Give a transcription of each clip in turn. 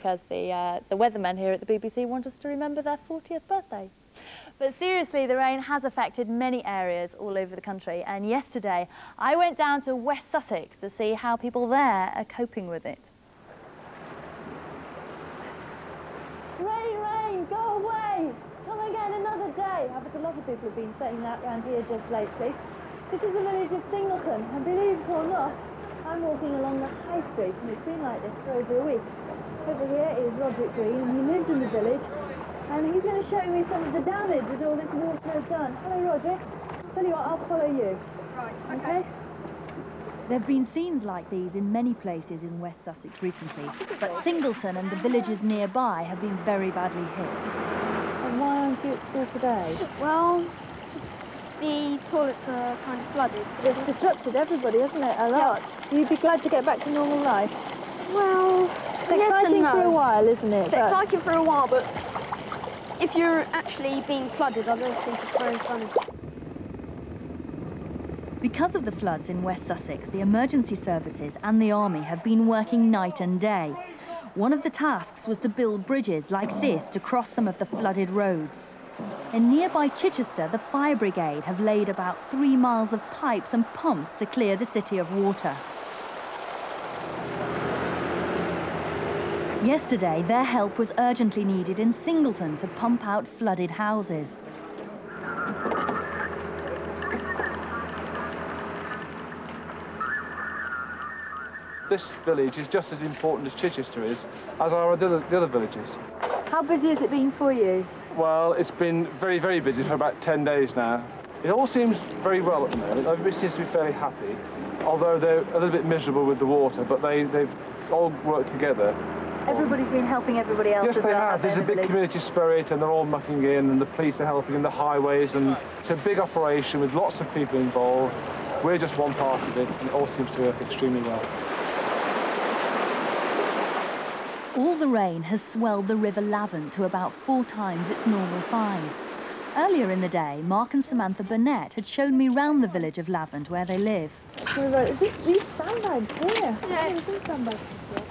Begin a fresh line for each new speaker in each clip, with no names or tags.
because the weathermen here at the BBC want us to remember their 40th birthday. But seriously, the rain has affected many areas all over the country, and yesterday I went down to West Sussex to see how people there are coping with it. Rain, rain, go away! Come again another day! I bet a lot of people have been saying that around here just lately. This is the village of Singleton, and believe it or not, I'm walking along the high street, and it's been like this for over a week. Over here is Roderick Green, and he lives in the village, and he's going to show me some of the damage that all this water has done. Hello, Roderick. Tell you what, I'll follow you.
Right,
Okay?
There have been scenes like these in many places in West Sussex recently, but Singleton and the villages nearby have been very badly hit.
And why aren't you at school today?
well, the toilets are kind of flooded.
It's disrupted everybody, hasn't it? A lot. Yeah. You'd be glad to get back to normal life.
Well,
it's exciting for a while, isn't it?
It's exciting for a while, but if you're actually being flooded, I don't think it's very funny.
Because of the floods in West Sussex, the emergency services and the army have been working night and day. One of the tasks was to build bridges like this to cross some of the flooded roads. In nearby Chichester, the fire brigade have laid about 3 miles of pipes and pumps to clear the city of water. Yesterday, their help was urgently needed in Singleton to pump out flooded houses.
This village is just as important as Chichester is, as are the other villages.
How busy has it been for you?
Well, it's been very, very busy for about 10 days now. It all seems very well at the moment. Everybody seems to be fairly happy, although they're a little bit miserable with the water, but they've all worked together.
Everybody's been helping everybody else.
Yes, they have. There's a big community spirit, and they're all mucking in, and the police are helping in the highways, and it's a big operation with lots of people involved. We're just one part of it, and it all seems to work extremely well.
All the rain has swelled the River Lavant to about 4 times its normal size. Earlier in the day, Mark and Samantha Burnett had shown me round the village of Lavant where they live.
These sandbags here.
Yeah.
I've never seen sandbags before.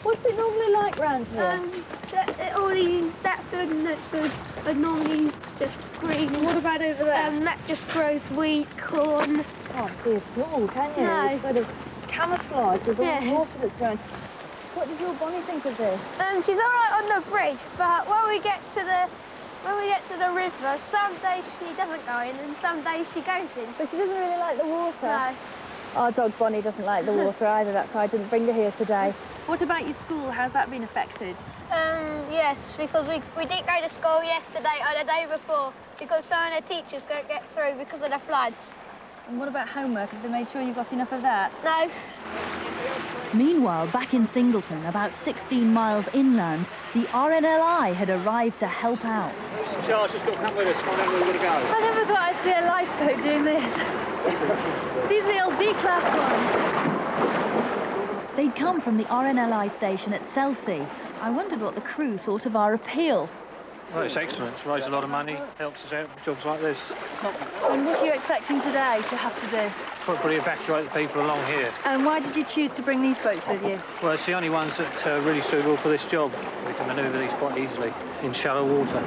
What's it normally like round here?
All these, that's good and that's good, but normally just green.
What about over there?
That just grows wheat, corn.
You can't see at all, can you?
No.
It's sort of camouflage with all the
Yes.
water that's going. What does your Bonnie think of this?
She's all right on the bridge, but when we get to the river, some days she doesn't go in and some days she goes in.
But she doesn't really like the water.
No.
Our dog Bonnie doesn't like the water either, that's why I didn't bring her here today.
What about your school? How's that been affected?
Yes, because we didn't go to school yesterday or the day before because some of the teachers couldn't get through because of the floods.
And what about homework? Have they made sure you've got enough of that?
No.
Meanwhile, back in Singleton, about 16 miles inland, the RNLI had arrived to help out.
Charles has got to come with us. I don't know where we're going to go.
I never thought I'd see a lifeboat doing this. These are the old D-class ones.
They'd come from the RNLI station at Selsey. I wondered what the crew thought of our appeal.
Well, it's excellent. It's raised a lot of money, helps us out with jobs like this.
And what are you expecting today to have to do?
Probably evacuate the people along here.
And why did you choose to bring these boats with you?
Well, it's the only ones that are really suitable for this job. We can manoeuvre these quite easily in shallow water.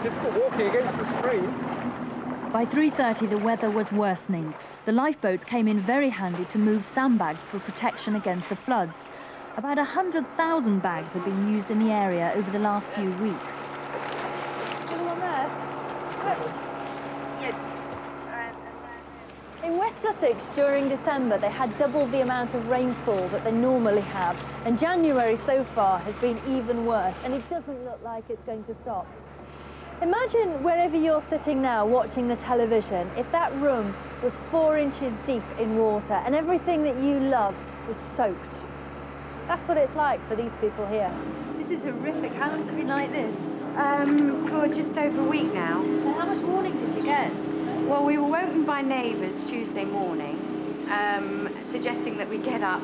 Difficult walking against the stream.
By 3:30, the weather was worsening. The lifeboats came in very handy to move sandbags for protection against the floods. About 100,000 bags have been used in the area over the last few weeks.
Anyone there? Whoops. In West Sussex, during December, they had double the amount of rainfall that they normally have. And January so far has been even worse, and it doesn't look like it's going to stop. Imagine wherever you're sitting now watching the television, if that room was 4 inches deep in water and everything that you loved was soaked. That's what it's like for these people here. This is horrific. How long has it been like this?
For just over a week now.
And how much warning did you get?
Well, we were woken by neighbours Tuesday morning, suggesting that we get up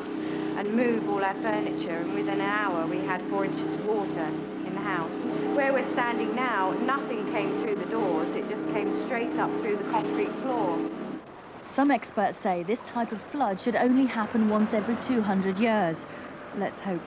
and move all our furniture, and within an hour we had 4 inches of water in the house. Where we're standing now, nothing came through the doors, it just came straight up through the concrete floor.
Some experts say this type of flood should only happen once every 200 years. Let's hope